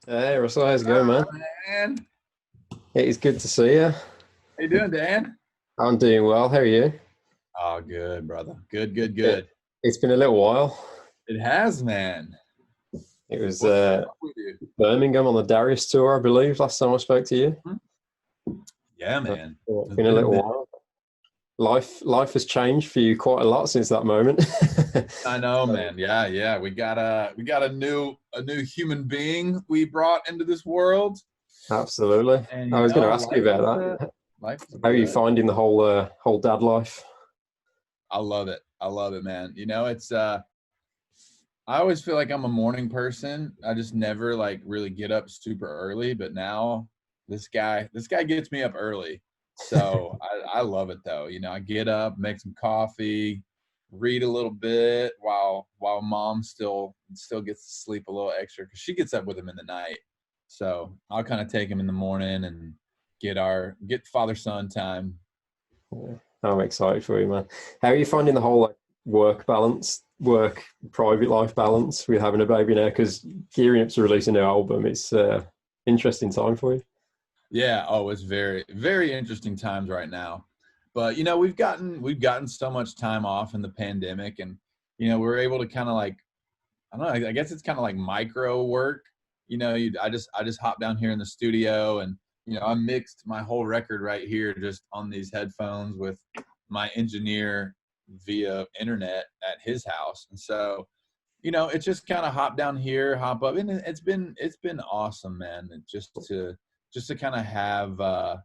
Hey Russell, how's it going, man? Man. It is good to see you. How you doing, Dan? I'm doing well. How are you? Oh, good, brother. Good, good, It, good. it's been a little while. It has, man. It was What's up with you? Birmingham on the Darius tour, I believe, last time I spoke to you. Hmm? Yeah, Uh, man. It's It's been a been a little minute. while. Life has changed for you quite a lot since that moment. I know, So, man. Yeah, yeah. We got a new human being we brought into this world. absolutely. And I was going to ask you about that. life is How are you good. finding the whole dad life? I love it. I love it, man. It's I always feel like I'm a morning person. I just never like really get up super early, but now this guy gets me up early. So I love it though. I get up, make some coffee, read a little bit while mom still gets to sleep a little extra because she gets up with him in the night. So I'll kind of take him in the morning and get father son time. Yeah, I'm excited for you, man. How are you finding the whole work balance, work private life balance with having a baby now? Because gearing up to release a new album, it's interesting time for you. Yeah. Oh, it's very, very interesting times right now. But we've gotten so much time off in the pandemic, and we're able to kind of like I don't know. I guess it's kind of like micro work. I just hop down here in the studio, and I mixed my whole record right here just on these headphones with my engineer via internet at his house, and so it's just kind of hop down here, hop up, and it's been awesome, man. And just to kind of have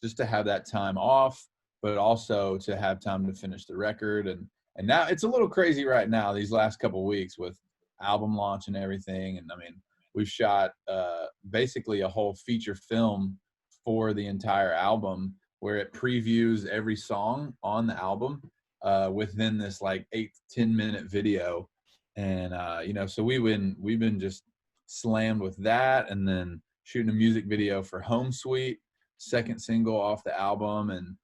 just to have that time off, but also to have time to finish the record. And now it's a little crazy right now, these last couple of weeks with album launch and everything. And I mean, we've shot basically a whole feature film for the entire album where it previews every song on the album within this like 8 to 10 minute video. And so we've been just slammed with that, and then shooting a music video for Home Sweet, second single off the album. And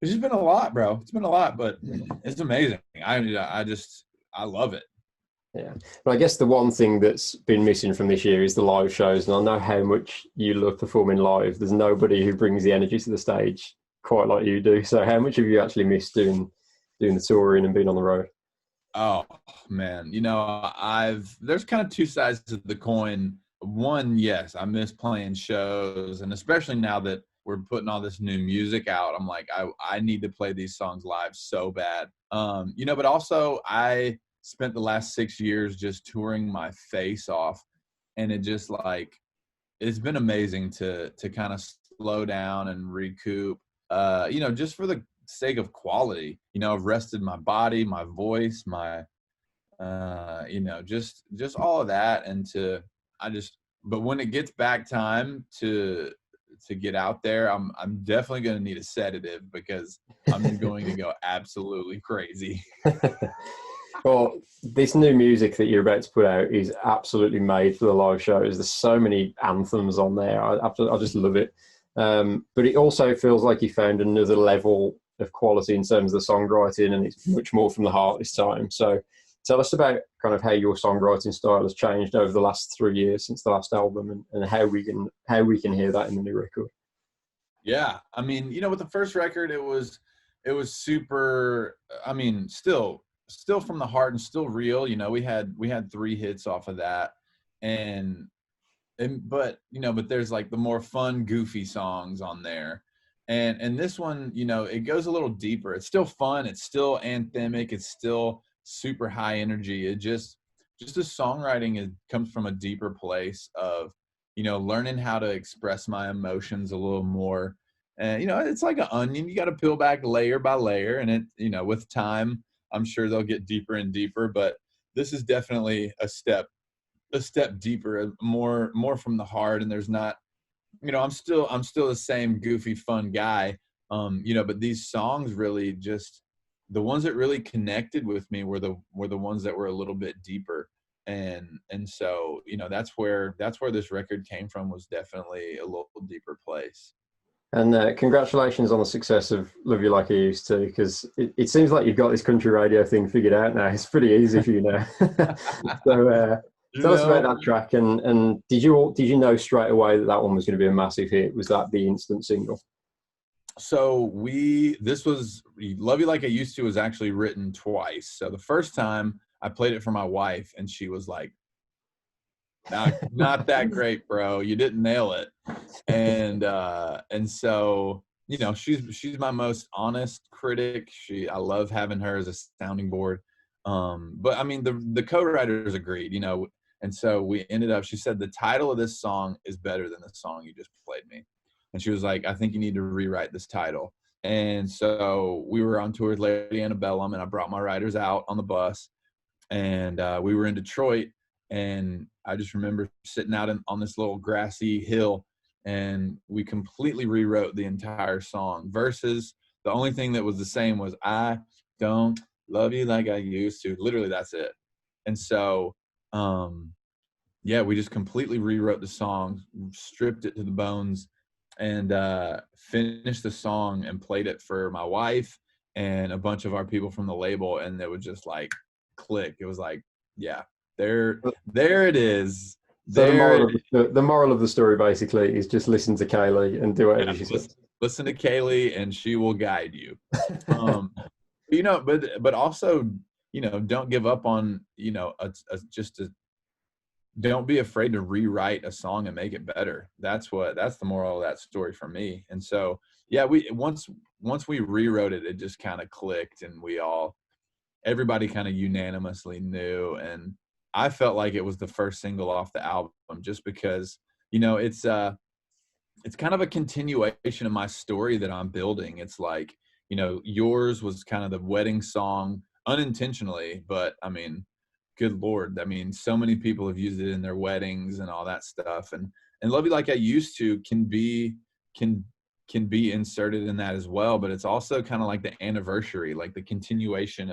it's just been a lot, bro. It's been a lot, but it's amazing. I love it. Yeah, but I guess the one thing that's been missing from this year is the live shows, and I know how much you love performing live. There's nobody who brings the energy to the stage quite like you do. So, how much have you actually missed doing the touring and being on the road? Oh man, I've there's kind of two sides to the coin. One, yes, I miss playing shows, and especially now that we're putting all this new music out, I'm like, I need to play these songs live so bad. But also I spent the last 6 years just touring my face off, and it just like it's been amazing to kind of slow down and recoup. Just for the sake of quality. I've rested my body, my voice, my just all of that. And I just but when it gets back time to get out there, I'm definitely going to need a sedative because I'm going to go absolutely crazy. Well, this new music that you're about to put out is absolutely made for the live shows. There's so many anthems on there. I just love it. But it also feels like you found another level of quality in terms of the songwriting, and it's much more from the heart this time. So tell us about kind of how your songwriting style has changed over the last 3 years since the last album, and how we can hear that in the new record. Yeah, I mean, with the first record, it was super. I mean, still from the heart and still real. We had three hits off of that, and but there's like the more fun, goofy songs on there, and this one, it goes a little deeper. It's still fun. It's still anthemic. It's still super high energy. Just the songwriting comes from a deeper place of learning how to express my emotions a little more. And it's like an onion. You got to peel back layer by layer, and with time, I'm sure they'll get deeper and deeper. But this is definitely a step deeper, more from the heart. And there's not, I'm still the same goofy fun guy. But these songs really just the ones that really connected with me were the ones that were a little bit deeper. And so that's where this record came from, was definitely a little deeper place. And congratulations on the success of Love You Like I Used To, because it seems like you've got this country radio thing figured out now. It's pretty easy for you now. So You Tell us about know, that track, and did you know straight away that that one was going to be a massive hit? Was that the instant single? so this was Love You Like I Used To was actually written twice. So the first time I played it for my wife, and she was like, not that great, bro. You didn't nail it. And so, she's my most honest critic. I love having her as a sounding board. But I mean, the co-writers agreed, and so we ended up, she said the title of this song is better than the song you just played me. And she was like, I think you need to rewrite this title. And so we were on tour with Lady Antebellum, and I brought my writers out on the bus, and we were in Detroit, and I just remember sitting out on this little grassy hill, and we completely rewrote the entire song. Versus the only thing that was the same was I don't love you like I used to. Literally, that's it. And so, yeah, we just completely rewrote the song, stripped it to the bones, and finished the song and played it for my wife and a bunch of our people from the label, and it was just like click. It was like, yeah, there it is. So There it the moral of the story basically is just listen to Kaylee and do whatever yeah, she says. listen to Kaylee and she will guide you. Um, but also, don't give up on, just a don't be afraid to rewrite a song and make it better. That's the moral of that story for me. And so, yeah, we once we rewrote it, it just kind of clicked, and everybody kind of unanimously knew. And I felt like it was the first single off the album, just because, it's kind of a continuation of my story that I'm building. It's like, yours was kind of the wedding song unintentionally, but I mean, good Lord. I mean, so many people have used it in their weddings and all that stuff. And Love You Like I Used To can can be inserted in that as well. But it's also kind of like the anniversary, like the continuation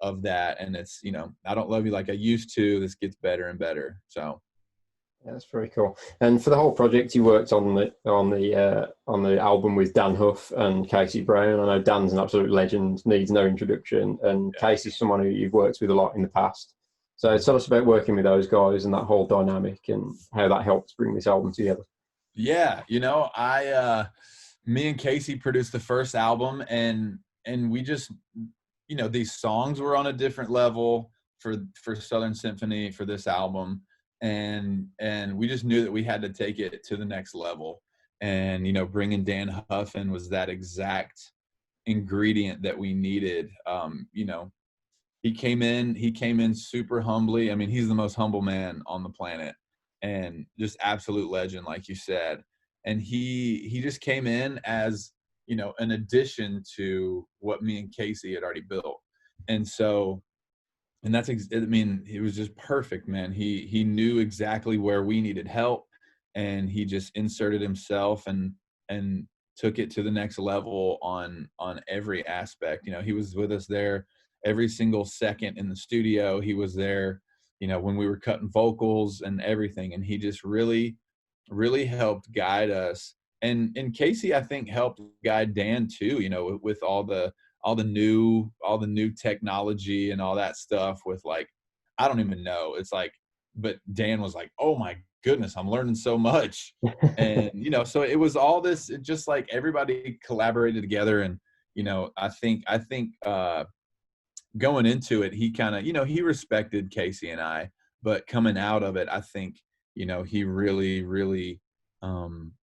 of that. And it's, I don't love you like I used to. This gets better and better. So Yeah, that's very cool. And for the whole project, you worked on the album with Dan Huff and Casey Brown. I know Dan's an absolute legend, needs no introduction, and yeah. Casey's someone who you've worked with a lot in the past. So tell us about working with those guys and that whole dynamic and how that helped bring this album together. Yeah, me and Casey produced the first album, and we just, these songs were on a different level for Southern Symphony for this album, and we just knew that we had to take it to the next level. And bringing Dan Huff in was that exact ingredient that we needed. He came in super humbly. I mean, he's the most humble man on the planet, and just absolute legend, like you said. And he just came in as, an addition to what me and Casey had already built. And so, and I mean, he was just perfect, man. He knew exactly where we needed help, and he just inserted himself and took it to the next level on every aspect. He was with us there every single second in the studio. He was there, when we were cutting vocals and everything, and he just really, really helped guide us. And Casey, I think, helped guide Dan too, with all the new technology and all that stuff. With, like, I don't even know. It's like, but Dan was like, oh my goodness, I'm learning so much. And so it was all this, it just like everybody collaborated together. And I think going into it, he kind of, he respected Casey and I, but coming out of it, I think, he really, really um,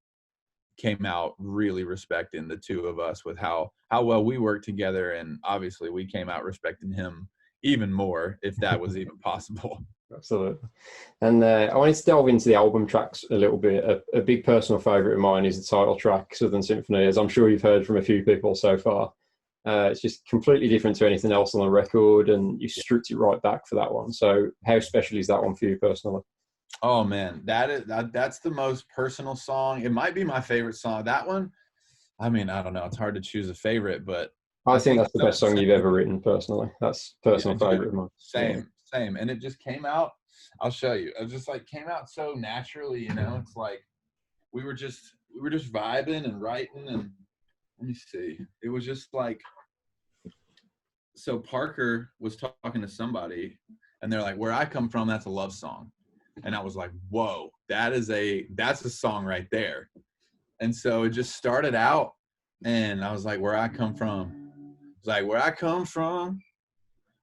came out really respecting the two of us with how well we worked together. And obviously we came out respecting him even more, if that was even possible. Absolutely. And I wanted to delve into the album tracks a little bit. A big personal favourite of mine is the title track, Southern Symphony, as I'm sure you've heard from a few people so far. It's just completely different to anything else on the record, and you stripped it right back for that one. So how special is that one for you personally? Oh man, that's the most personal song. It might be my favorite song. That one, I mean, I don't know. It's hard to choose a favorite, but I I think think that's the best Southern song you've Symphony. ever written personally. That's Yeah, personal dude. favourite of mine. Yeah. Same. And it just came out. I'll show you. It just like came out so naturally, It's like we were just vibing and writing, and let me see. It was just like, so Parker was talking to somebody, and they're like, where I come from, that's a love song. And I was like, whoa, that's a song right there. And so it just started out, and I was like, where I come from. It's like, where I come from,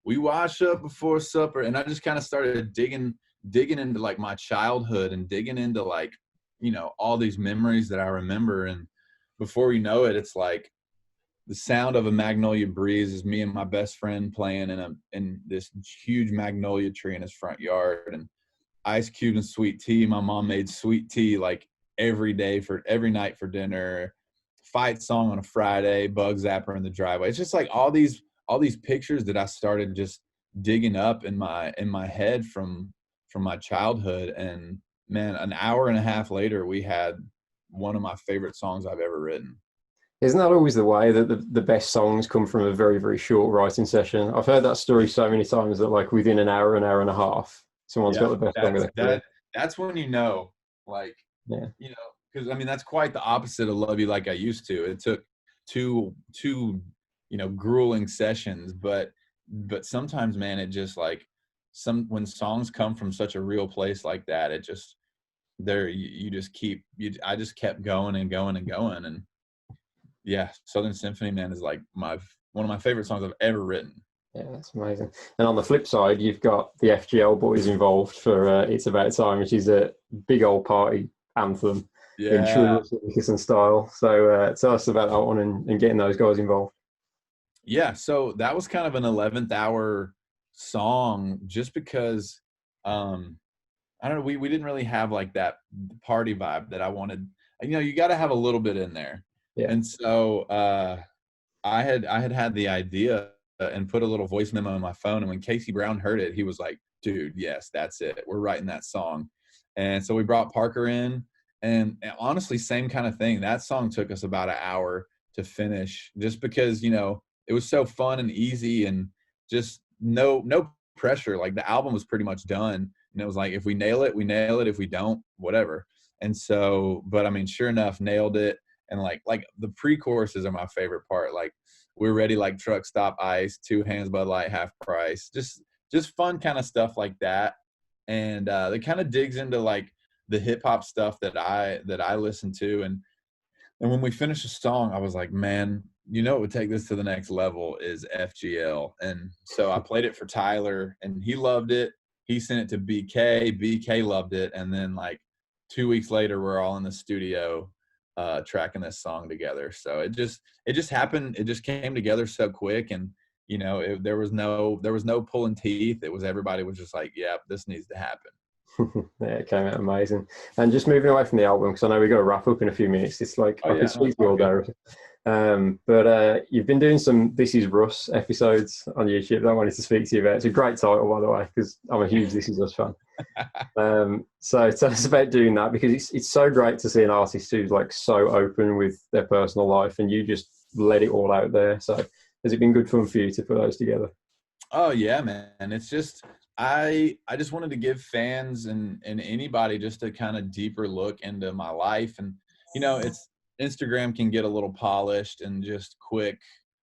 we wash up before supper. And I just kind of started digging into like my childhood and digging into like, all these memories that I remember. And before you know it, it's like the sound of a magnolia breeze is me and my best friend playing in this huge magnolia tree in his front yard, and ice cube and sweet tea. My mom made sweet tea like every night for dinner. Fight song on a Friday, bug zapper in the driveway. It's just like all these pictures that I started just digging up in my head from my childhood. And man, an hour and a half later, we had one of my favorite songs I've ever written. Isn't that always the way that the best songs come from a very, very short writing session? I've heard that story so many times that like within an hour and a half, someone's got the best song of their career. That's when like, yeah. Because I mean, that's quite the opposite of Love You Like I Used To. It took two grueling sessions, but sometimes, man, it just like when songs come from such a real place like that, it just I just kept going and going and going. And yeah, Southern Symphony, man, is like one of my favorite songs I've ever written. Yeah, that's amazing. And on the flip side, you've got the FGL boys involved for It's About Time, which is a big old party anthem in true Dickerson style. So tell us about that one and getting those guys involved. Yeah, so that was kind of an 11th hour song just because, I don't know, we didn't really have like that party vibe that I wanted. You got to have a little bit in there. Yeah. And so I had the idea and put a little voice memo on my phone. And when Casey Brown heard it, he was like, dude, yes, that's it. We're writing that song. And so we brought Parker in, and honestly, same kind of thing. That song took us about an hour to finish just because, it was so fun and easy and just no pressure. Like the album was pretty much done. And it was like, if we nail it, we nail it. If we don't, whatever. And so, but I mean, sure enough, nailed it. And like the pre-choruses are my favorite part. Like, we're ready like truck stop ice, 2 hands Bud Light, half price. Just fun kind of stuff like that. And it kind of digs into like the hip hop stuff that I listen to. And when we finished the song, I was like, man, what would take this to the next level is FGL. And so I played it for Tyler, and he loved it. He sent it to BK. BK loved it. And then like 2 weeks later, we're all in the studio tracking this song together. So it just happened. It just came together so quick. And, there was no pulling teeth. Everybody was just like, yeah, this needs to happen. Yeah, it came out amazing. And just moving away from the album, because I know we've got to wrap up in a few minutes. It's like I could speak to you all day. But you've been doing some This Is Russ episodes on YouTube that I wanted to speak to you about. It's a great title, by the way, because I'm a huge This Is Us fan. So tell us about doing that, because it's so great to see an artist who's like so open with their personal life, and you just let it all out there. So has it been good fun for you to put those together? Oh yeah, man. It's just I just wanted to give fans and anybody just a kind of deeper look into my life. And it's Instagram can get a little polished and just quick,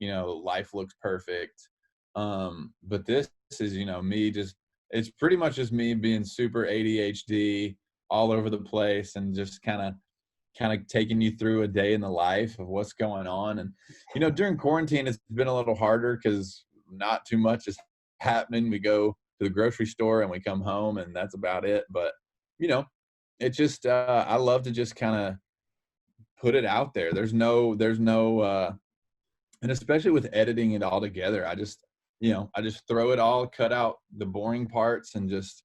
life looks perfect. But this is, me just, it's pretty much just me being super ADHD all over the place, and just kind of taking you through a day in the life of what's going on. And, during quarantine, it's been a little harder because not too much is happening. We go to the grocery store and we come home, and that's about it. But, it just, I love to just kind of put it out there. There's no, and especially with editing it all together, I just throw it all, cut out the boring parts, and just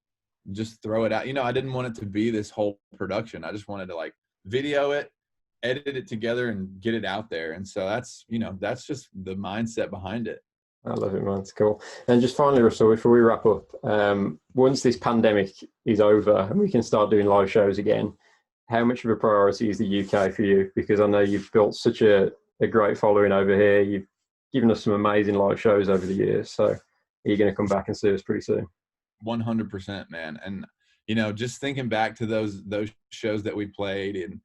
throw it out. I didn't want it to be this whole production. I just wanted to like video it, edit it together, and get it out there. And so that's just the mindset behind it. I love it, man. It's cool. And just finally, Russell, before we wrap up, once this pandemic is over and we can start doing live shows again, how much of a priority is the UK for you? Because I know you've built such a great following over here. You've given us some amazing live shows over the years. So are you going to come back and see us pretty soon? 100%, man. And, just thinking back to those shows that we played, and,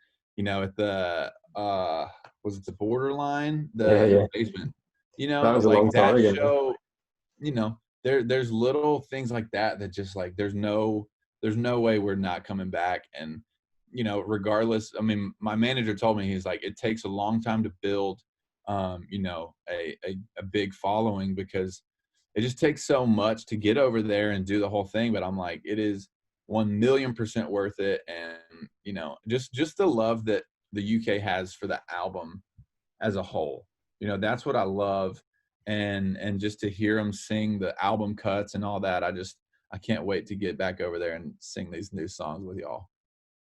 at the, was it the Borderline? The basement. That was a long time ago. Show, there's little things like that just like, there's no there's no way we're not coming back. And, you know, regardless, I mean, my manager told me, he's like, it takes a long time to build, you know, a big following, because it just takes so much to get over there and do the whole thing. But I'm like, it is 1,000,000% worth it. And, you know, just the love that the UK has for the album as a whole, you know, that's what I love. And just to hear them sing the album cuts and all that, I can't wait to get back over there and sing these new songs with y'all.